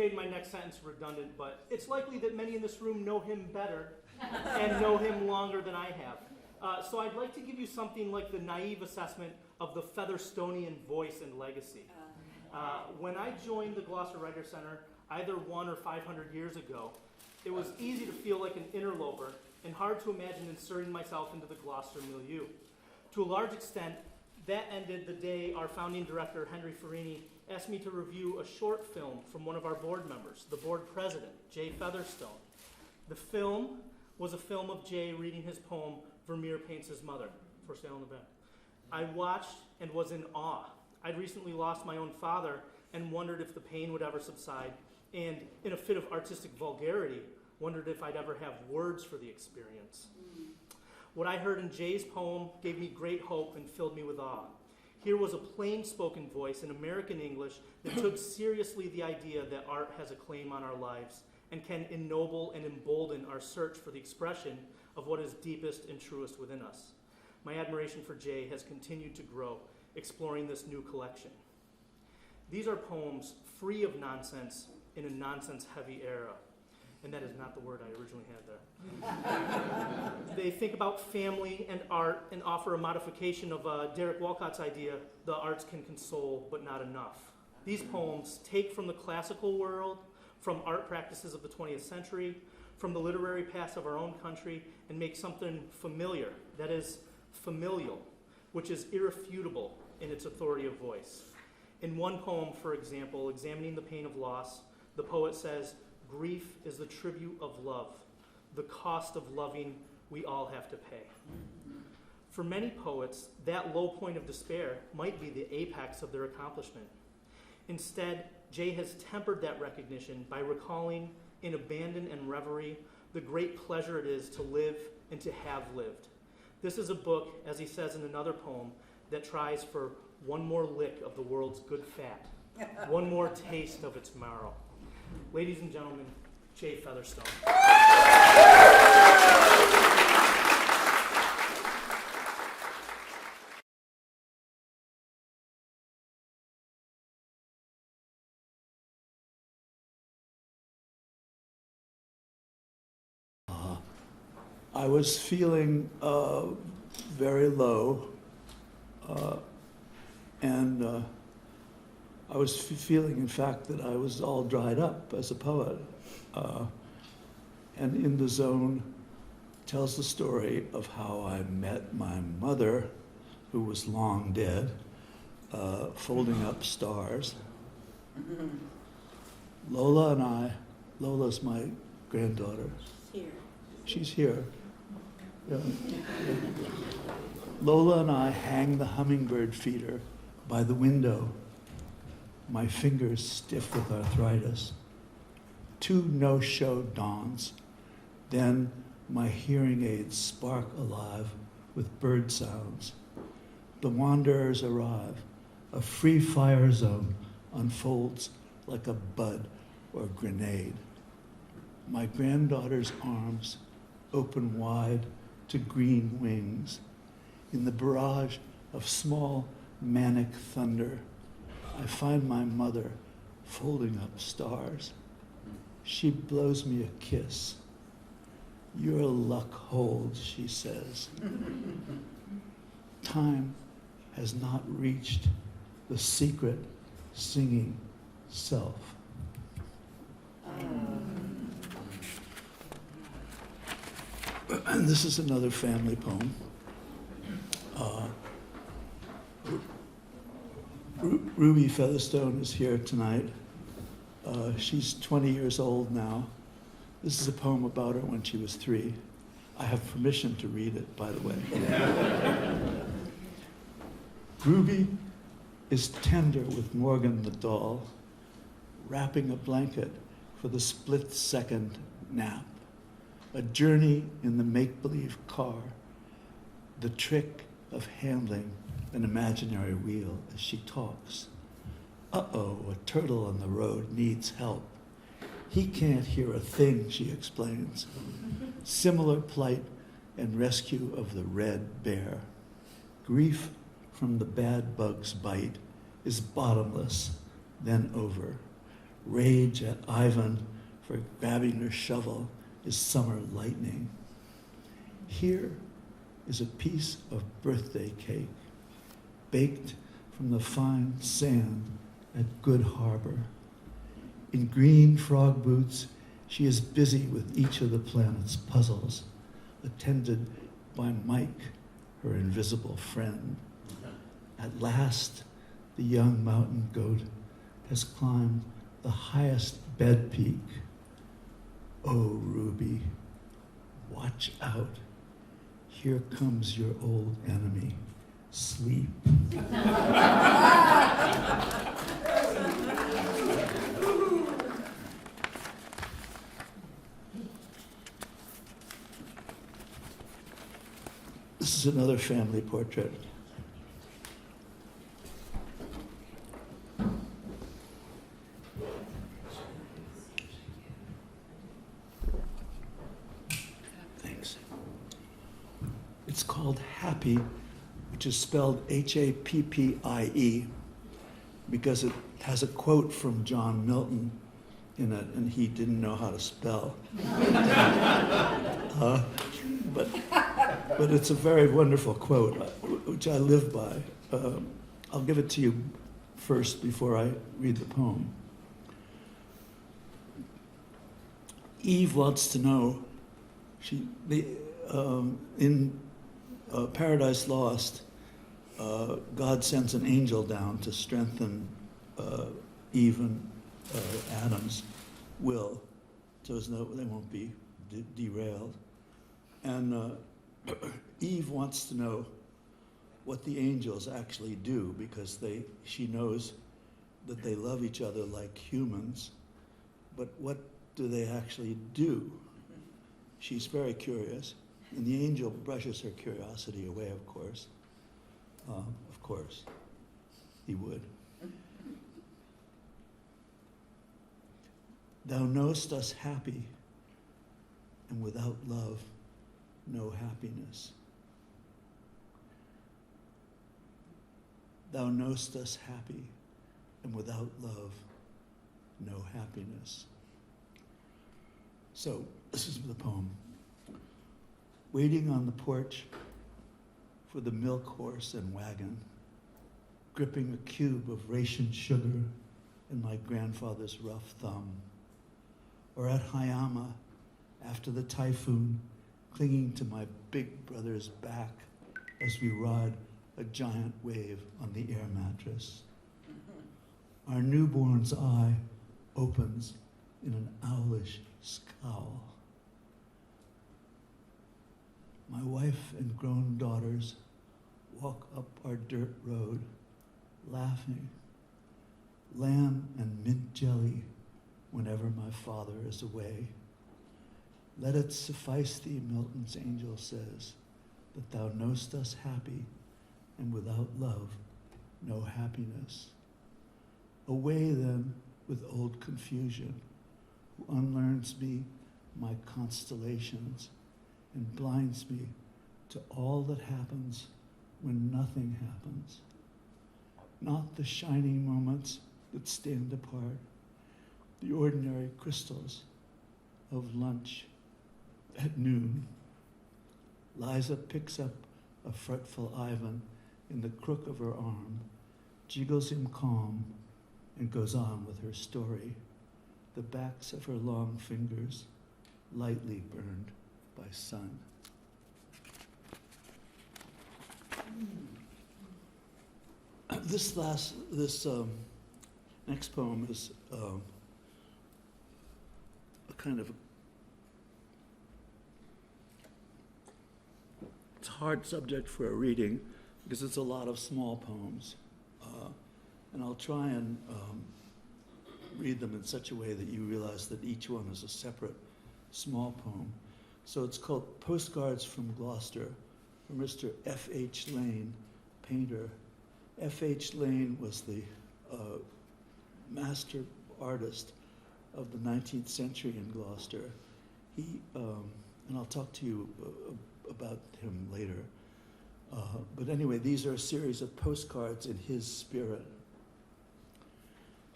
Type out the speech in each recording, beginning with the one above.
made my next sentence redundant, but it's likely that many in this room know him better and know him longer than I have. So I'd like to give you something like the naive assessment of the Featherstonian voice and legacy. When I joined the Gloucester Writers Center, either 100 or 500 years ago, it was easy to feel like an interloper and hard to imagine inserting myself into the Gloucester milieu. To a large extent, that ended the day our founding director, Henry Farini, asked me to review a short film from one of our board members, the board president, Jay Featherstone. The film was a film of Jay reading his poem, Vermeer Paints His Mother, for sale in the back. I watched and was in awe. I'd recently lost my own father and wondered if the pain would ever subside, and in a fit of artistic vulgarity, wondered if I'd ever have words for the experience. What I heard in Jay's poem gave me great hope and filled me with awe. Here was a plain-spoken voice in American English that took seriously the idea that art has a claim on our lives and can ennoble and embolden our search for the expression of what is deepest and truest within us. My admiration for Jay has continued to grow, exploring this new collection. These are poems free of nonsense in a nonsense-heavy era. And that is not the word I originally had there. They think about family and art and offer a modification of Derek Walcott's idea, the arts can console, but not enough. These poems take from the classical world, from art practices of the 20th century, from the literary past of our own country, and make something familiar, that is familial, which is irrefutable in its authority of voice. In one poem, for example, examining the pain of loss, the poet says, "Grief is the tribute of love, the cost of loving we all have to pay." For many poets, that low point of despair might be the apex of their accomplishment. Instead, Jay has tempered that recognition by recalling in abandon and reverie the great pleasure it is to live and to have lived. This is a book, as he says in another poem, that tries for one more lick of the world's good fat, one more taste of its marrow. Ladies and gentlemen, Jay Featherstone. I was feeling very low, and I was feeling, in fact, that I was all dried up as a poet. And In the Zone tells the story of how I met my mother, who was long dead, folding up stars. Lola and I, Lola's my granddaughter. She's here. Yeah. Lola and I hang the hummingbird feeder by the window, my fingers stiff with arthritis. 2 no-show dawns. Then my hearing aids spark alive with bird sounds. The wanderers arrive. A free fire zone unfolds like a bud or grenade. My granddaughter's arms open wide to green wings. In the barrage of small manic thunder, I find my mother folding up stars. She blows me a kiss. "Your luck holds," she says. Time has not reached the secret singing self. And this is another family poem. Ruby Featherstone is here tonight. She's 20 years old now. This is a poem about her when she was 3. I have permission to read it, by the way. Ruby is tender with Morgan the doll, wrapping a blanket for the split-second nap. A journey in the make-believe car, the trick of handling an imaginary wheel as she talks. Uh-oh, a turtle on the road needs help. He can't hear a thing, she explains. Similar plight and rescue of the red bear. Grief from the bad bug's bite is bottomless, then over. rage at Ivan for grabbing her shovel is summer lightning. Here is a piece of birthday cake baked from the fine sand at Good Harbor. In green frog boots, she is busy with each of the planet's puzzles, attended by Mike, her invisible friend. At last, the young mountain goat has climbed the highest bed peak. Oh, Ruby, watch out. Here comes your old enemy, sleep. This is another family portrait. Thanks. It's called Happy, which is spelled Happie, because it has a quote from John Milton in it, and he didn't know how to spell. But it's a very wonderful quote, which I live by. I'll give it to you first before I read the poem. Eve wants to know, in Paradise Lost, God sends an angel down to strengthen Eve and Adam's will, so they won't be derailed. And Eve wants to know what the angels actually do, because she knows that they love each other like humans, but what do they actually do? She's very curious, and the angel brushes her curiosity away, of course. Of course, he would. Thou knowest us happy, and without love, no happiness. Thou knowest us happy, and without love, no happiness. So, this is the poem. Waiting on the porch for the milk horse and wagon, gripping a cube of rationed sugar in my grandfather's rough thumb. Or at Hayama, after the typhoon, clinging to my big brother's back as we ride a giant wave on the air mattress. Our newborn's eye opens in an owlish scowl. My wife and grown daughters walk up our dirt road, laughing, lamb and mint jelly whenever my father is away. Let it suffice thee, Milton's angel says, that thou knowest us happy, and without love, no happiness. Away then with old confusion, who unlearns me my constellations and blinds me to all that happens when nothing happens. Not the shining moments that stand apart, the ordinary crystals of lunch at noon. Liza picks up a fretful Ivan in the crook of her arm, jiggles him calm, and goes on with her story, the backs of her long fingers lightly burned by sun. This next poem is a kind of, it's a hard subject for a reading because it's a lot of small poems. And I'll try and read them in such a way that you realize that each one is a separate small poem. So it's called Postcards from Gloucester, from Mr. F.H. Lane, painter. F.H. Lane was the master artist of the 19th century in Gloucester. He, and I'll talk to you about him later. But anyway, these are a series of postcards in his spirit.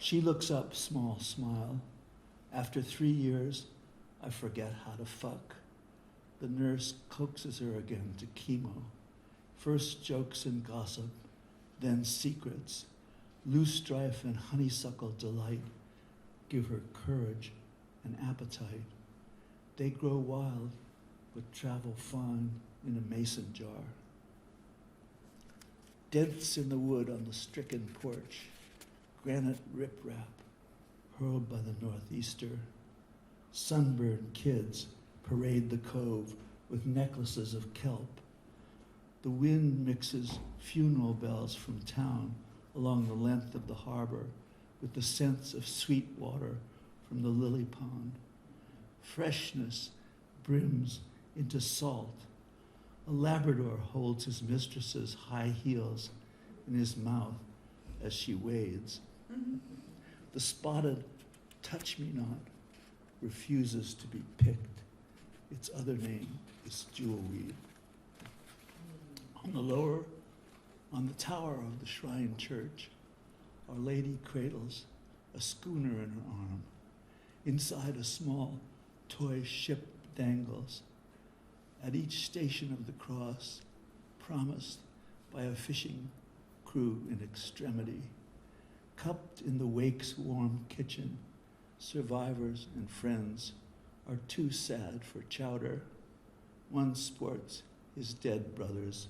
She looks up, small smile. After 3 years, I forget how to fuck. The nurse coaxes her again to chemo. First jokes and gossip, then secrets. Loosestrife and honeysuckle delight give her courage and appetite. They grow wild, but travel fine in a mason jar. Dents in the wood on the stricken porch, granite riprap hurled by the northeaster. Sunburned kids parade the cove with necklaces of kelp. The wind mixes funeral bells from town along the length of the harbor with the scents of sweet water from the lily pond. Freshness brims into salt. A Labrador holds his mistress's high heels in his mouth as she wades. The spotted touch-me-not refuses to be picked. Its other name is jewelweed. On the tower of the shrine church, Our Lady cradles a schooner in her arm. Inside, a small toy ship dangles. At each station of the cross, promised by a fishing crew in extremity, cupped in the wake's warm kitchen, survivors and friends are too sad for chowder. One sports his dead brother's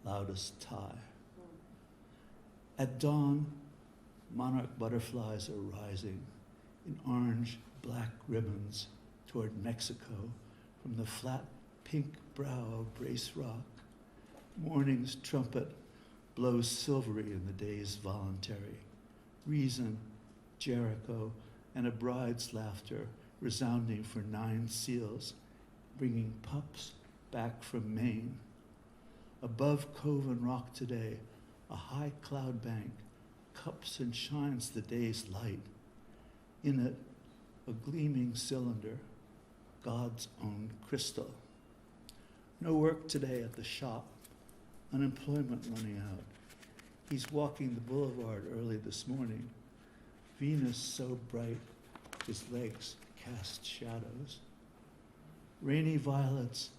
loudest tie. At dawn, monarch butterflies are rising in orange black ribbons toward Mexico from the flat pink brow of Brace Rock. Morning's trumpet blows silvery in the day's voluntary. Reason, Jericho, and a bride's laughter resounding for 9 seals, bringing pups back from Maine. Above Cove and Rock today, a high cloud bank cups and shines the day's light. In it, a gleaming cylinder, God's own crystal. No work today at the shop, unemployment running out. He's walking the boulevard early this morning. Venus so bright, his legs cast shadows. Rainy violets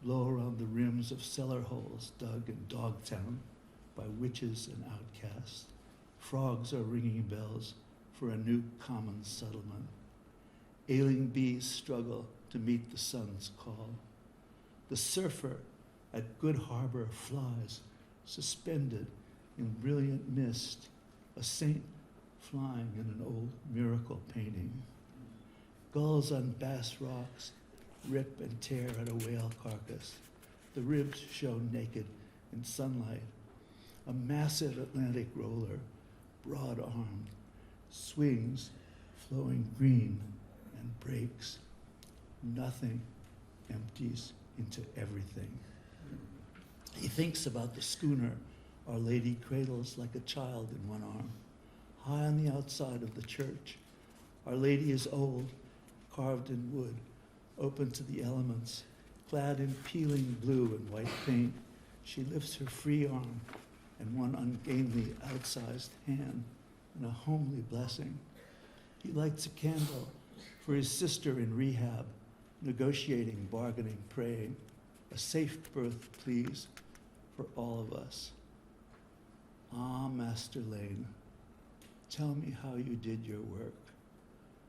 blow around the rims of cellar holes dug in Dogtown by witches and outcasts. Frogs are ringing bells for a new common settlement. Ailing bees struggle to meet the sun's call. The surfer at Good Harbor flies, suspended in brilliant mist, a saint flying in an old miracle painting. Gulls on Bass Rocks rip and tear at a whale carcass. The ribs show naked in sunlight. A massive Atlantic roller, broad-armed, swings, flowing green, and breaks. Nothing empties into everything. He thinks about the schooner Our Lady cradles like a child in one arm. High on the outside of the church, Our Lady is old, carved in wood, open to the elements, clad in peeling blue and white paint. She lifts her free arm and one ungainly, outsized hand in a homely blessing. He lights a candle for his sister in rehab, negotiating, bargaining, praying. A safe birth, please, for all of us. Ah, Master Lane, tell me how you did your work,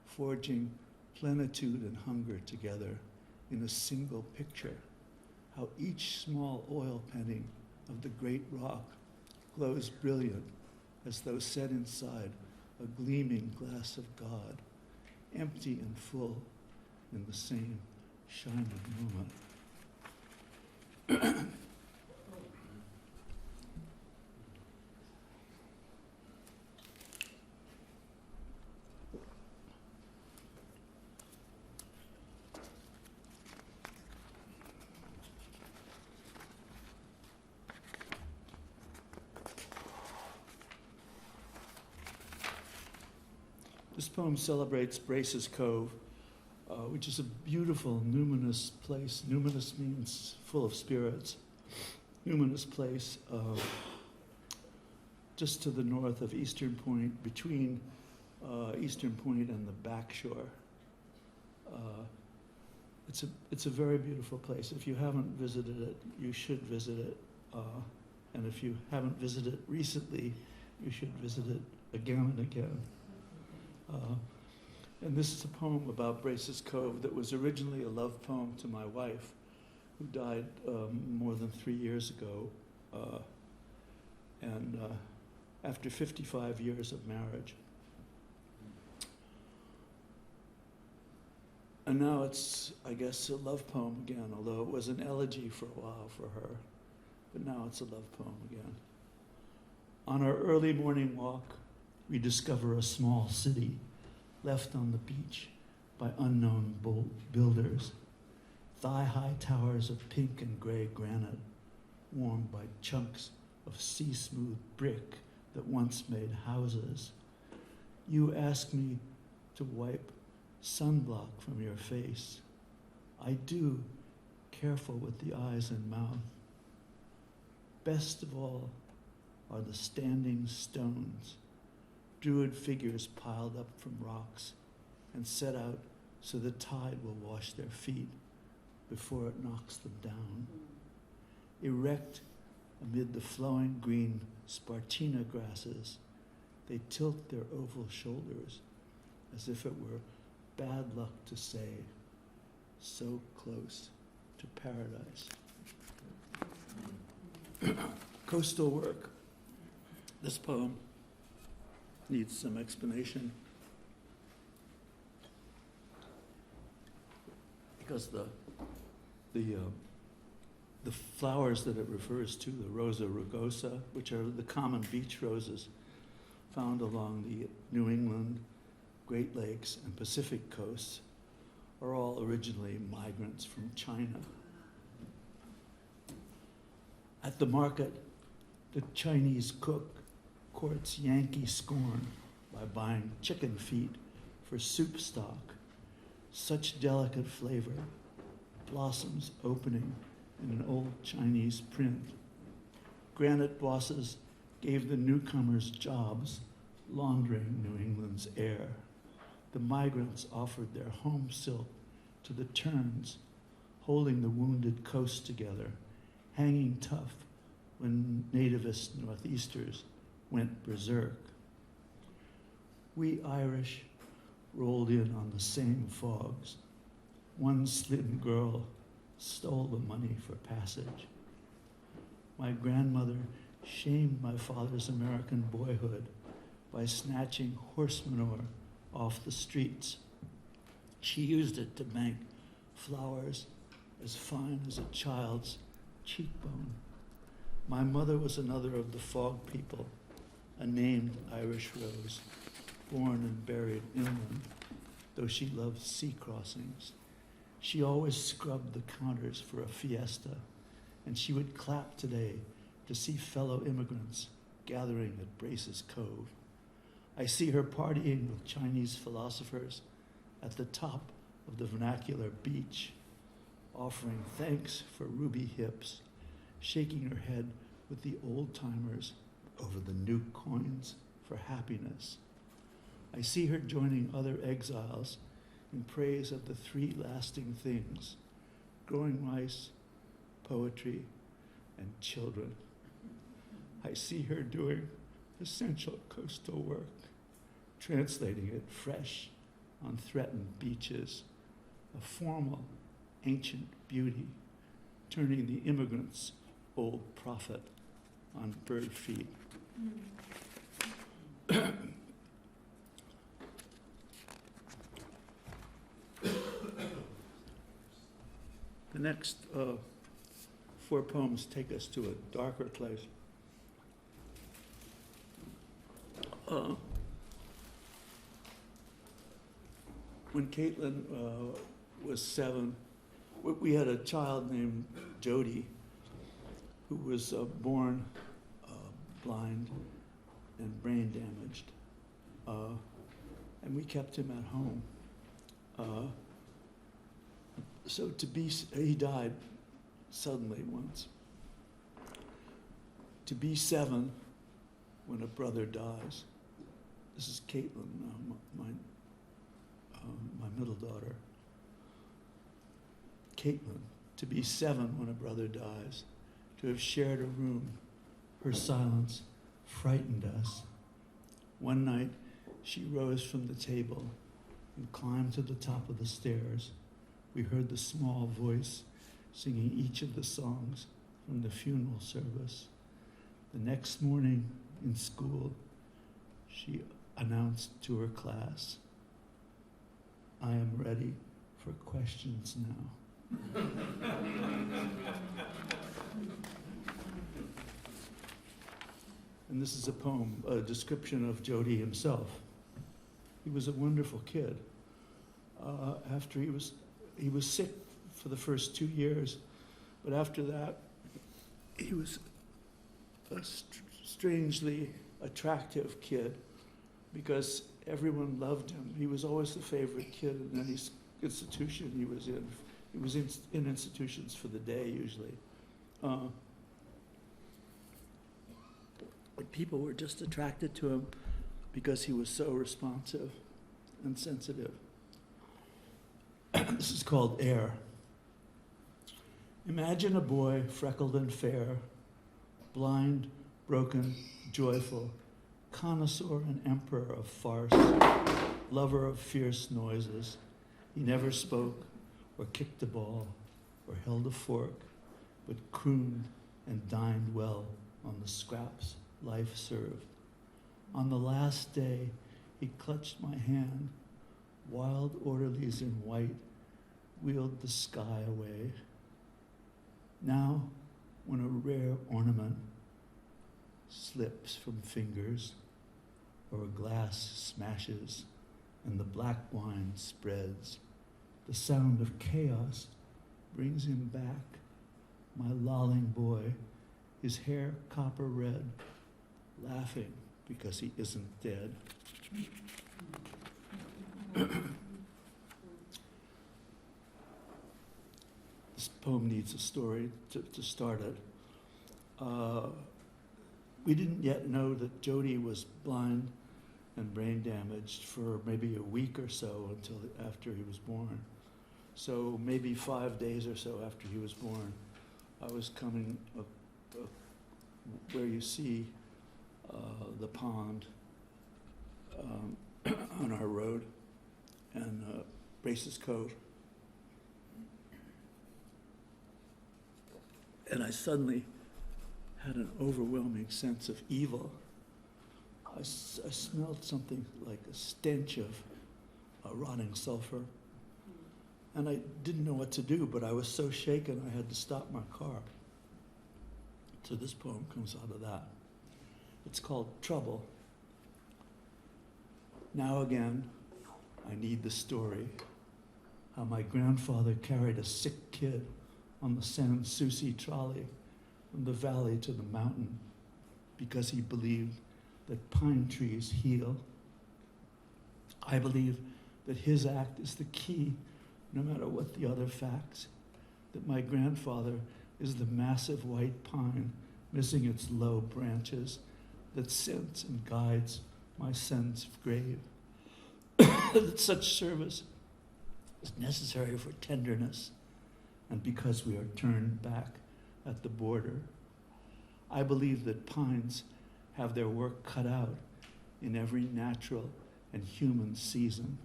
forging plenitude and hunger together in a single picture, how each small oil penny of the great rock glows brilliant as though set inside a gleaming glass of God, empty and full in the same shining moment. This poem celebrates Brace's Cove, which is a beautiful, numinous place. Numinous means full of spirits. Numinous place just to the north of Eastern Point, between Eastern Point and the back shore. It's a very beautiful place. If you haven't visited it, you should visit it. And if you haven't visited it recently, you should visit it again and again. And this is a poem about Braces Cove that was originally a love poem to my wife, who died more than 3 years ago. And after 55 years of marriage. And now it's, I guess, a love poem again, although it was an elegy for a while for her. But now it's a love poem again. On our early morning walk, we discover a small city left on the beach by unknown builders. Thigh-high towers of pink and gray granite, warmed by chunks of sea-smooth brick that once made houses. You ask me to wipe sunblock from your face. I do, careful with the eyes and mouth. Best of all are the standing stones, druid figures piled up from rocks and set out so the tide will wash their feet before it knocks them down. Erect amid the flowing green spartina grasses, they tilt their oval shoulders as if it were bad luck to say, so close to paradise. Coastal work. This poem needs some explanation because the flowers that it refers to, the Rosa rugosa, which are the common beach roses found along the New England, Great Lakes, and Pacific coasts, are all originally migrants from China. At the market, the Chinese cook courts Yankee scorn by buying chicken feet for soup stock. Such delicate flavor, blossoms opening in an old Chinese print. Granite bosses gave the newcomers jobs, laundering New England's air. The migrants offered their home silk to the terns, holding the wounded coast together, hanging tough when nativist northeasters went berserk. We Irish rolled in on the same fogs. One slim girl stole the money for passage. My grandmother shamed my father's American boyhood by snatching horse manure off the streets. She used it to bank flowers as fine as a child's cheekbone. My mother was another of the fog people, a named Irish rose, born and buried inland, though she loved sea crossings. She always scrubbed the counters for a fiesta, and she would clap today to see fellow immigrants gathering at Braces Cove. I see her partying with Chinese philosophers at the top of the vernacular beach, offering thanks for ruby hips, shaking her head with the old-timers over the new coins for happiness. I see her joining other exiles in praise of the three lasting things: growing rice, poetry, and children. I see her doing essential coastal work, translating it fresh on threatened beaches, a formal, ancient beauty, turning the immigrant's old prophet on bird feet. The next 4 poems take us to a darker place. When Caitlin was 7, we had a child named Jody who was born blind and brain damaged. And we kept him at home. So he died suddenly once. To be 7 when a brother dies, this is Caitlin, my middle daughter, Caitlin, to be 7 when a brother dies, to have shared a room. Her silence frightened us. One night, she rose from the table and climbed to the top of the stairs. We heard the small voice singing each of the songs from the funeral service. The next morning in school, she announced to her class, "I am ready for questions now." And this is a poem, a description of Jody himself. He was a wonderful kid. After he was sick for the first 2 years, but after that, he was a strangely attractive kid because everyone loved him. He was always the favorite kid in any institution he was in. He was in institutions for the day usually. But people were just attracted to him because he was so responsive and sensitive. This is called Air. Imagine a boy, freckled and fair, blind, broken, joyful, connoisseur and emperor of farce, lover of fierce noises. He never spoke or kicked a ball or held a fork, but crooned and dined well on the scraps life served. On the last day, he clutched my hand. Wild orderlies in white wheeled the sky away. Now, when a rare ornament slips from fingers, or a glass smashes and the black wine spreads, the sound of chaos brings him back. My lolling boy, his hair copper red, laughing because he isn't dead. This poem needs a story to start it. We didn't yet know that Jody was blind and brain damaged for maybe a week or so until after he was born. So maybe 5 days or so after he was born, I was coming up where you see the pond on our road, and Brace's coat. And I suddenly had an overwhelming sense of evil. I smelled something like a stench of rotting sulfur. And I didn't know what to do, but I was so shaken I had to stop my car. So this poem comes out of that. It's called Trouble. Now again, I need the story. How my grandfather carried a sick kid on the San Souci trolley from the valley to the mountain because he believed that pine trees heal. I believe that his act is the key, no matter what the other facts, that my grandfather is the massive white pine missing its low branches that scents and guides my sense of grave. That such service is necessary for tenderness and because we are turned back at the border. I believe that pines have their work cut out in every natural and human season.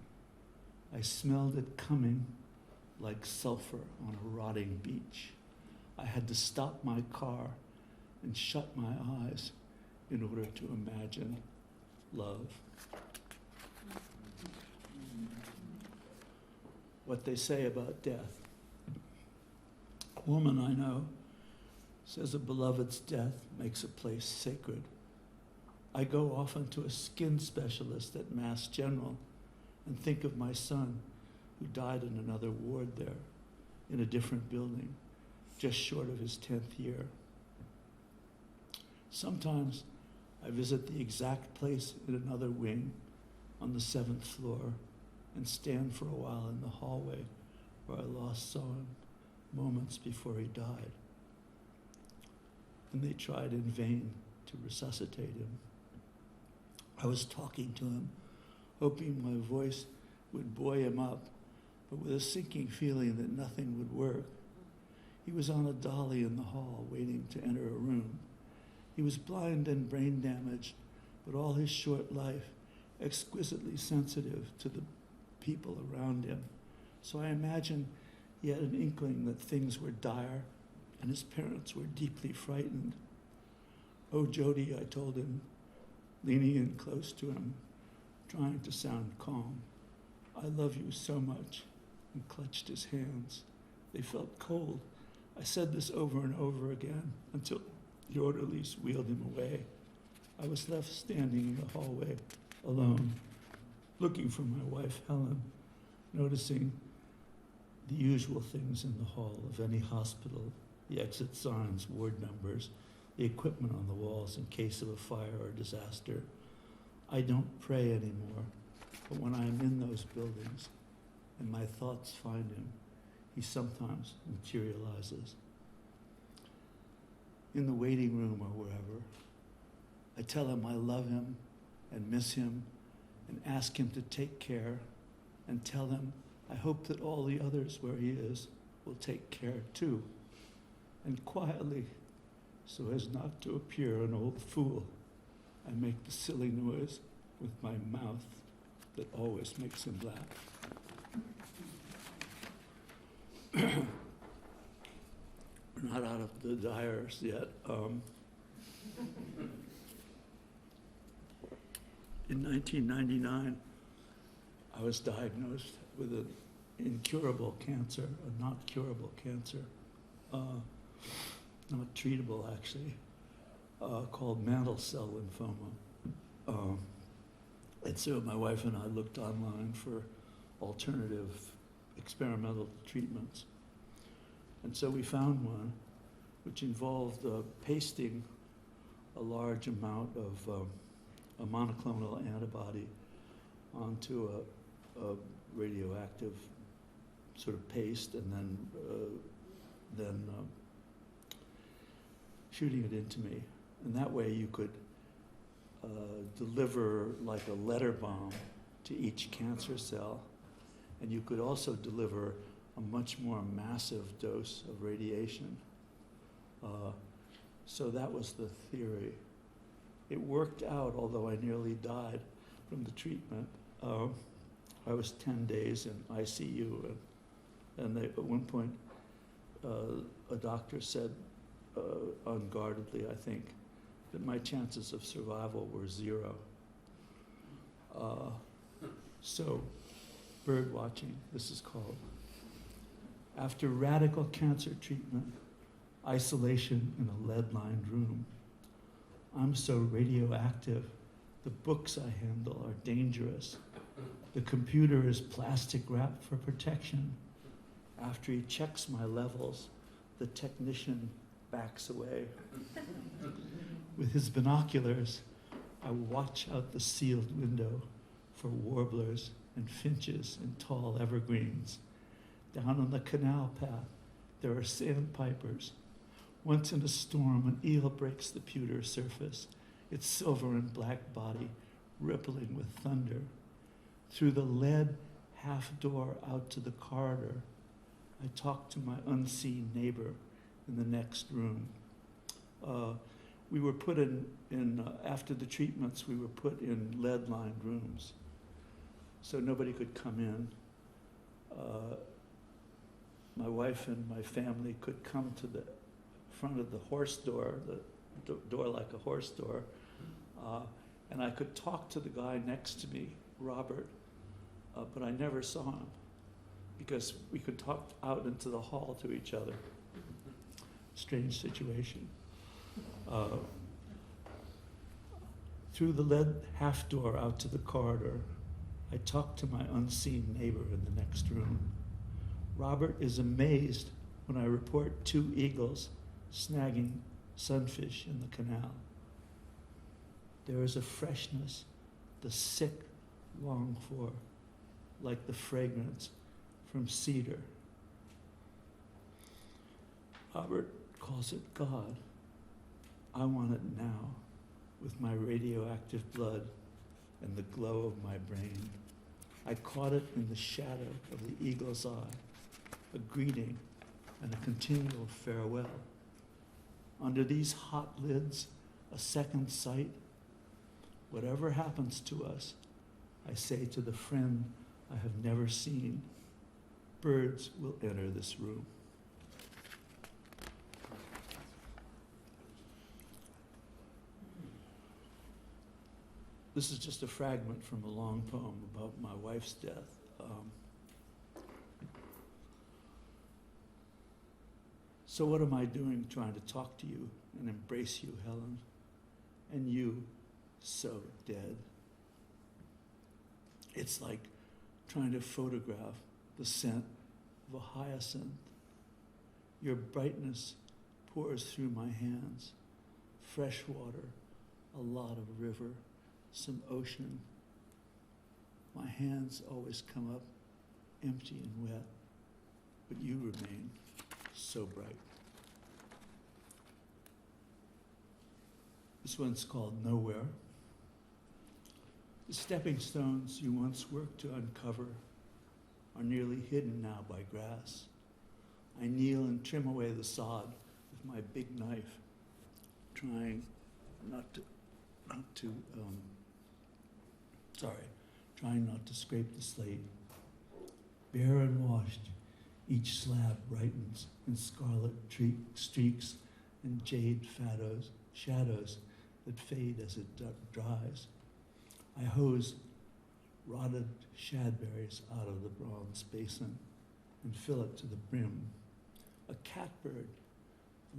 I smelled it coming like sulfur on a rotting beach. I had to stop my car and shut my eyes in order to imagine love. What they say about death. A woman I know says a beloved's death makes a place sacred. I go often to a skin specialist at Mass General and think of my son who died in another ward there, in a different building, just short of his 10th year. Sometimes I visit the exact place in another wing on the 7th floor and stand for a while in the hallway where I last saw him moments before he died. And they tried in vain to resuscitate him. I was talking to him, hoping my voice would buoy him up, but with a sinking feeling that nothing would work. He was on a dolly in the hall, waiting to enter a room. He was blind and brain damaged, but all his short life, exquisitely sensitive to the people around him. So I imagine he had an inkling that things were dire, and his parents were deeply frightened. "Oh, Jody," I told him, leaning in close to him, trying to sound calm. "I love you so much," and clutched his hands. They felt cold. I said this over and over again until the orderlies wheeled him away. I was left standing in the hallway, alone, looking for my wife, Helen, noticing the usual things in the hall of any hospital, the exit signs, ward numbers, the equipment on the walls in case of a fire or disaster. I don't pray anymore, but when I am in those buildings and my thoughts find him, he sometimes materializes. In the waiting room or wherever, I tell him I love him and miss him and ask him to take care and tell him I hope that all the others where he is will take care too. And quietly, so as not to appear an old fool, I make the silly noise with my mouth that always makes him laugh. We're not out of the dires yet. In 1999, I was diagnosed with an incurable cancer, a not curable cancer, not treatable actually, called mantle cell lymphoma. And so my wife and I looked online for alternative experimental treatments. And so we found one which involved pasting a large amount of a monoclonal antibody onto a radioactive sort of paste, and then shooting it into me. And that way you could deliver like a letter bomb to each cancer cell, and you could also deliver a much more massive dose of radiation. So that was the theory. It worked out, although I nearly died from the treatment. I was 10 days in ICU, and they, at one point, a doctor said, unguardedly, I think, that my chances of survival were 0. So, bird watching, this is called. After radical cancer treatment, isolation in a lead-lined room. I'm so radioactive, the books I handle are dangerous. The computer is plastic wrapped for protection. After he checks my levels, the technician backs away. With his binoculars, I watch out the sealed window for warblers and finches and tall evergreens. Down on the canal path, there are sandpipers. Once in a storm, an eel breaks the pewter surface, its silver and black body rippling with thunder. Through the lead half door out to the corridor, I talk to my unseen neighbor in the next room. We were put in after the treatments, we were put in lead-lined rooms, so nobody could come in. My wife and my family could come to the front of the horse door, the door like a horse door, and I could talk to the guy next to me, Robert, but I never saw him because we could talk out into the hall to each other. Strange situation. Through the lead half door out to the corridor, I talk to my unseen neighbor in the next room. Robert is amazed when I report 2 eagles snagging sunfish in the canal. There is a freshness the sick long for, like the fragrance from cedar. Robert calls it God. I want it now, with my radioactive blood and the glow of my brain. I caught it in the shadow of the eagle's eye, a greeting and a continual farewell. Under these hot lids, a second sight. Whatever happens to us, I say to the friend I have never seen, birds will enter this room. This is just a fragment from a long poem about my wife's death. So what am I doing trying to talk to you and embrace you, Helen? And you, so dead. It's like trying to photograph the scent of a hyacinth. Your brightness pours through my hands. Fresh water, a lot of river, some ocean. My hands always come up empty and wet, but you remain so bright. This one's called Nowhere. The stepping stones you once worked to uncover are nearly hidden now by grass. I kneel and trim away the sod with my big knife, trying trying not to scrape the slate. Bare and washed, each slab brightens in scarlet streaks and jade shadows that fade as it dries. I hose rotted shadberries out of the bronze basin and fill it to the brim. A catbird,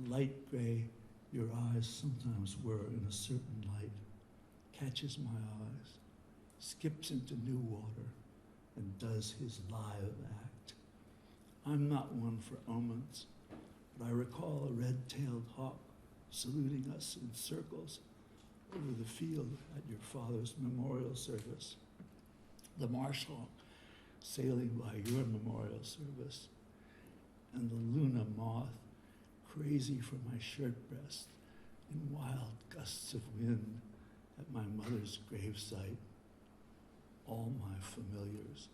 light gray your eyes sometimes were in a certain light, catches my eyes, skips into new water, and does his live act. I'm not one for omens, but I recall a red-tailed hawk saluting us in circles over the field at your father's memorial service. The marsh hawk sailing by your memorial service, and the Luna moth crazy for my shirt breast in wild gusts of wind at my mother's gravesite. All my familiars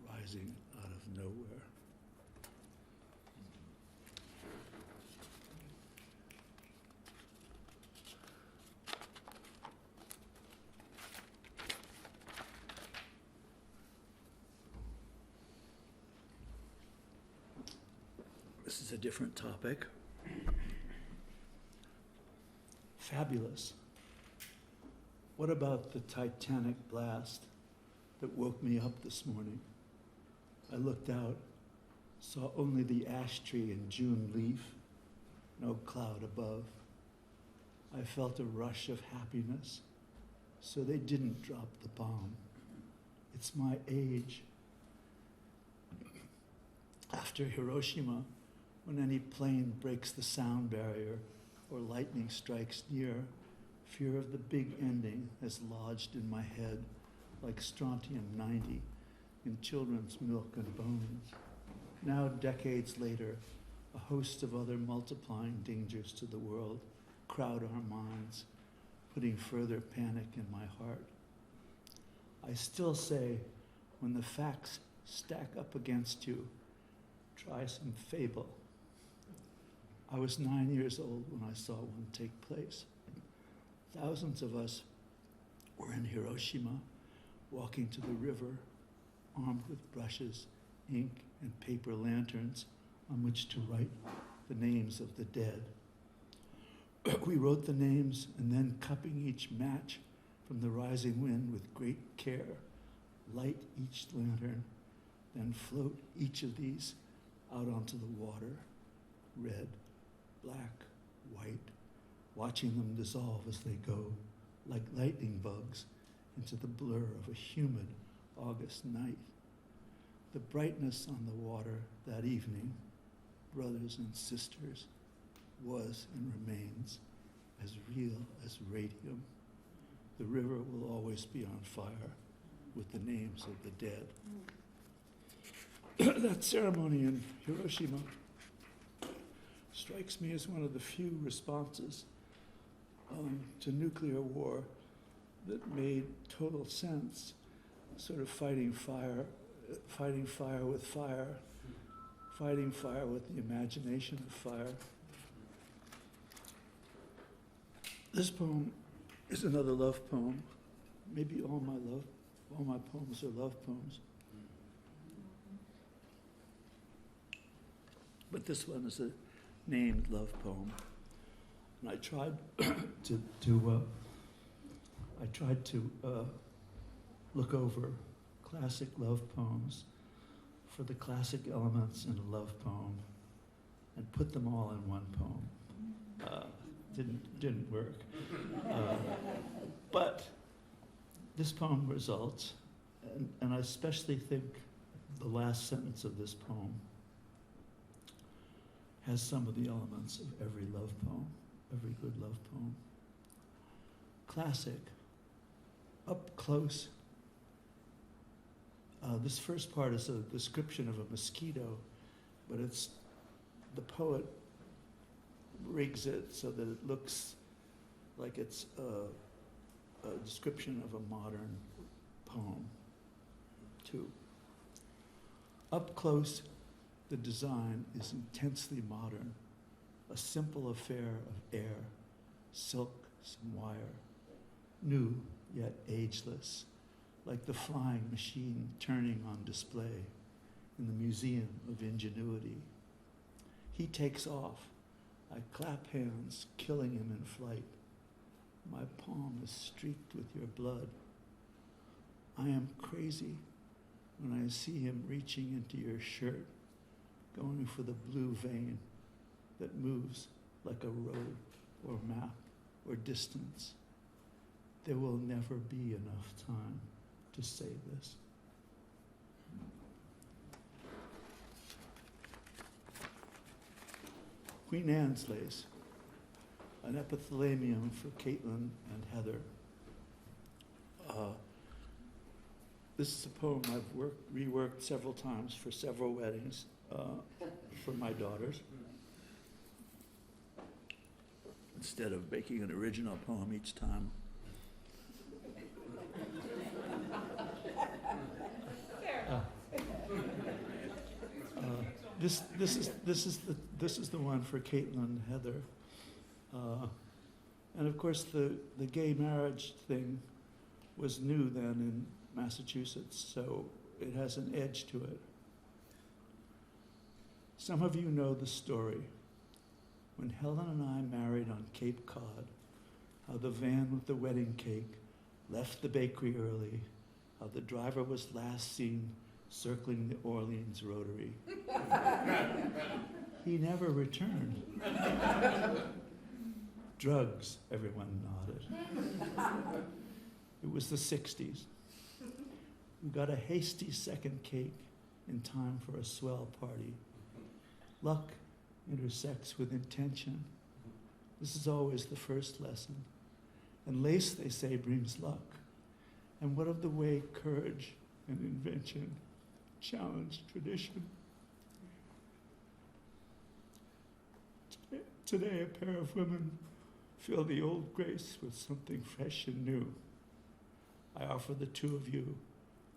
rising out of nowhere. This is a different topic. Fabulous. What about the Titanic blast that woke me up this morning? I looked out, saw only the ash tree and June leaf, no cloud above. I felt a rush of happiness, so they didn't drop the bomb. It's my age. After Hiroshima, when any plane breaks the sound barrier or lightning strikes near, fear of the big ending has lodged in my head like strontium-90 in children's milk and bones. Now, decades later, a host of other multiplying dangers to the world crowd our minds, putting further panic in my heart. I still say, when the facts stack up against you, try some fable. I was 9 years old when I saw one take place. Thousands of us were in Hiroshima, walking to the river, armed with brushes, ink, and paper lanterns on which to write the names of the dead. We wrote the names and then, cupping each match from the rising wind with great care, light each lantern, then float each of these out onto the water, red, black, white, watching them dissolve as they go, like lightning bugs, into the blur of a humid August night. The brightness on the water that evening, brothers and sisters, was and remains as real as radium. The river will always be on fire with the names of the dead. That ceremony in Hiroshima strikes me as one of the few responses to nuclear war that made total sense. sort of fighting fire with fire, fighting fire with the imagination of fire. This poem is another love poem. Maybe all my poems are love poems. But this one is a named love poem. And I tried to look over classic love poems for the classic elements in a love poem and put them all in one poem. Didn't work. But this poem results, and I especially think the last sentence of this poem has some of the elements of every love poem, every good love poem. Classic, up close. This first part is a description of a mosquito, but the poet rigs it so that it looks like it's a description of a modern poem, too. Up close, the design is intensely modern, a simple affair of air, silk, some wire, new yet ageless, like the flying machine turning on display in the Museum of Ingenuity. He takes off. I clap hands, killing him in flight. My palm is streaked with your blood. I am crazy when I see him reaching into your shirt, going for the blue vein that moves like a road or map or distance. There will never be enough time to say this. Queen Anne's Lace, an epithalamium for Caitlin and Heather. This is a poem I've reworked several times for several weddings for my daughters. Instead of making an original poem each time. This is the one for Caitlin and Heather, and of course the gay marriage thing was new then in Massachusetts, so it has an edge to it. Some of you know the story. When Helen and I married on Cape Cod, how the van with the wedding cake left the bakery early, how the driver was last seen circling the Orleans Rotary. He never returned. Drugs, everyone nodded. It was the 60s. We got a hasty second cake in time for a swell party. Luck intersects with intention. This is always the first lesson. And lace, they say, brings luck. And what of the way courage and invention challenge tradition? Today, a pair of women fill the old grace with something fresh and new. I offer the two of you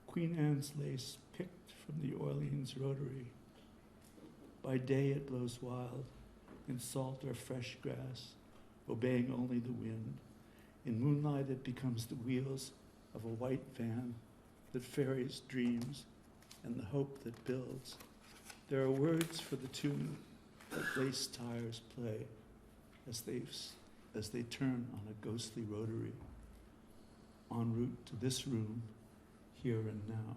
Queen Anne's lace picked from the Orleans Rotary. By day it blows wild, in salt or fresh grass, obeying only the wind. In moonlight it becomes the wheels of a white van that ferries dreams and the hope that builds. There are words for the tune that lace tires play as they turn on a ghostly rotary, en route to this room, here and now.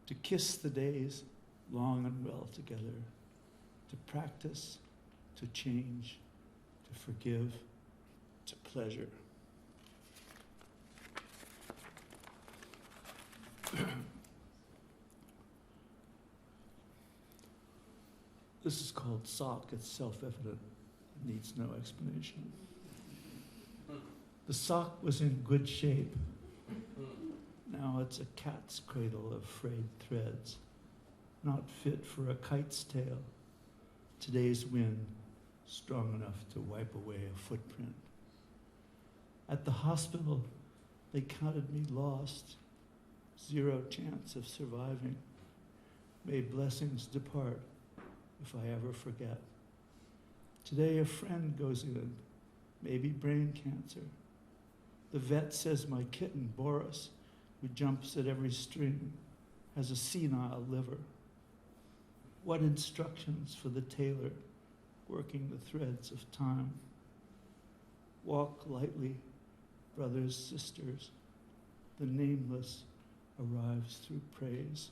To kiss the days long and well together, to practice, to change, to forgive, to pleasure. This is called sock. It's self-evident. It needs no explanation. The sock was in good shape. Now it's a cat's cradle of frayed threads, not fit for a kite's tail. Today's wind, strong enough to wipe away a footprint. At the hospital, they counted me lost. zero chance of surviving. May blessings depart if I ever forget. Today a friend goes in, maybe brain cancer. The vet says my kitten, Boris, who jumps at every string, has a senile liver. What instructions for the tailor working the threads of time? Walk lightly, brothers, sisters. The nameless arrives through praise.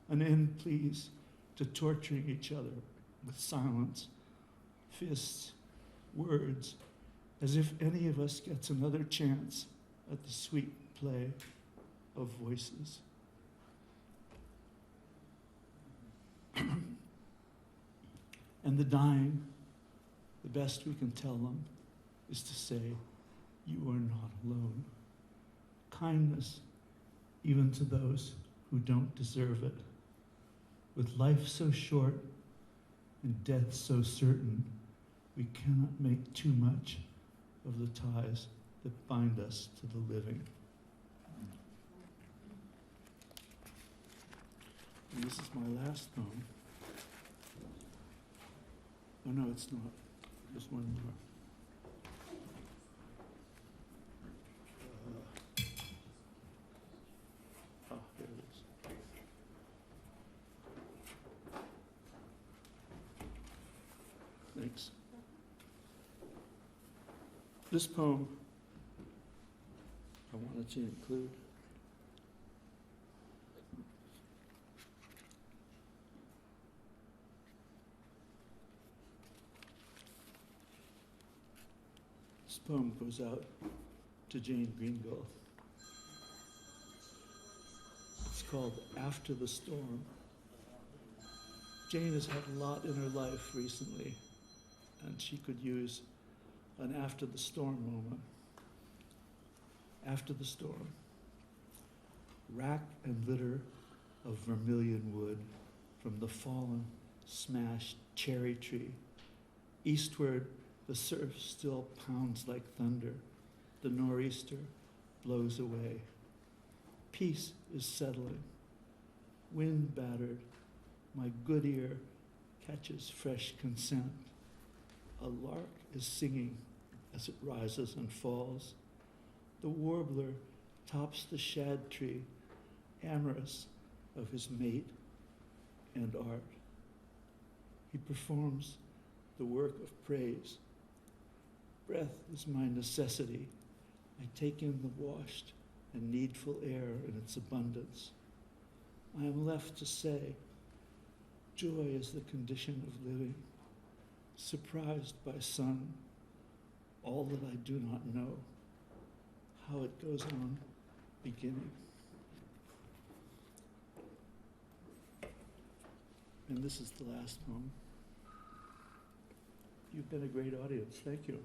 An end, please, to torturing each other with silence, fists, words, as if any of us gets another chance at the sweet play of voices. And the dying, the best we can tell them is to say, you are not alone. Kindness, even to those who don't deserve it. With life so short and death so certain, we cannot make too much of the ties that bind us to the living. And this is my last poem. Oh no, it's not. There's one more. Here it is. Thanks. This poem I wanted to include. This poem goes out to Jane Greenville. It's called After the Storm. Jane has had a lot in her life recently, and she could use an after the storm moment. After the storm. Rack and litter of vermilion wood from the fallen, smashed cherry tree. Eastward, the surf still pounds like thunder. The nor'easter blows away. Peace is settling. Wind battered, my good ear catches fresh consent. A lark is singing as it rises and falls. The warbler tops the shad tree, amorous of his mate and art. He performs the work of praise. Breath is my necessity. I take in the washed and needful air in its abundance. I am left to say, joy is the condition of living, surprised by sun, all that I do not know, how it goes on beginning. And this is the last poem. You've been a great audience. Thank you.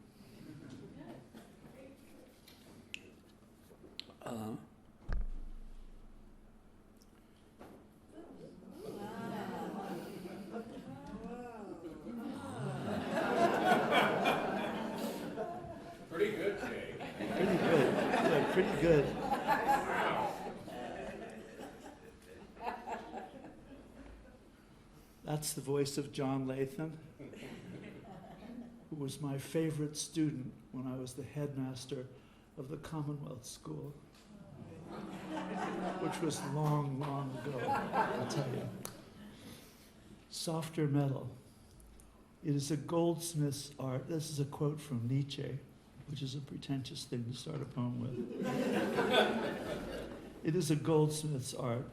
Pretty good, Jay. Pretty good. Yeah, pretty good. That's the voice of John Lathan, who was my favorite student when I was the headmaster of the Commonwealth School, which was long, long ago, I'll tell you. Softer metal. It is a goldsmith's art. This is a quote from Nietzsche, which is a pretentious thing to start a poem with. It is a goldsmith's art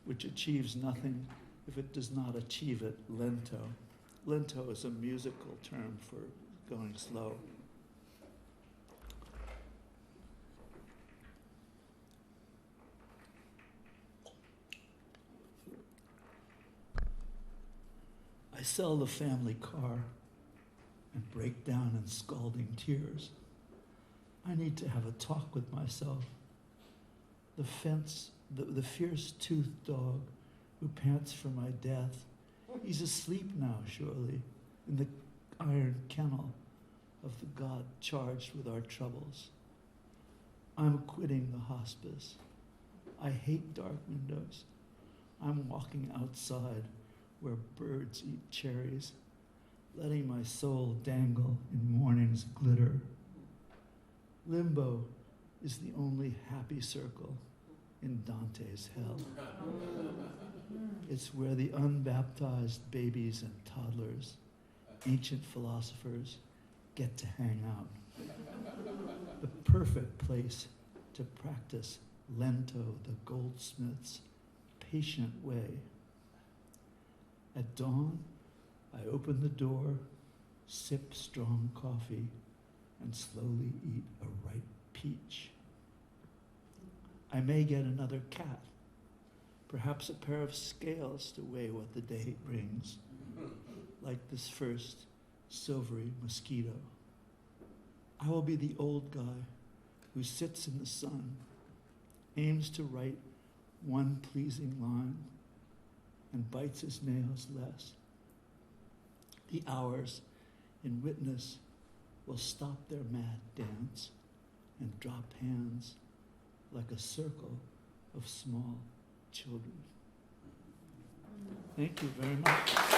which achieves nothing if it does not achieve it lento. Lento is a musical term for going slow. I sell the family car and break down in scalding tears. I need to have a talk with myself. The fierce-toothed dog who pants for my death, he's asleep now, surely, in the iron kennel of the God charged with our troubles. I'm quitting the hospice. I hate dark windows. I'm walking outside where birds eat cherries, letting my soul dangle in morning's glitter. Limbo is the only happy circle in Dante's hell. It's where the unbaptized babies and toddlers, ancient philosophers, get to hang out. The perfect place to practice Lento, the goldsmith's patient way. At dawn, I open the door, sip strong coffee, and slowly eat a ripe peach. I may get another cat, perhaps a pair of scales to weigh what the day brings, like this first silvery mosquito. I will be the old guy who sits in the sun, aims to write one pleasing line, and bites his nails less. The hours in witness will stop their mad dance and drop hands like a circle of small children. Thank you very much.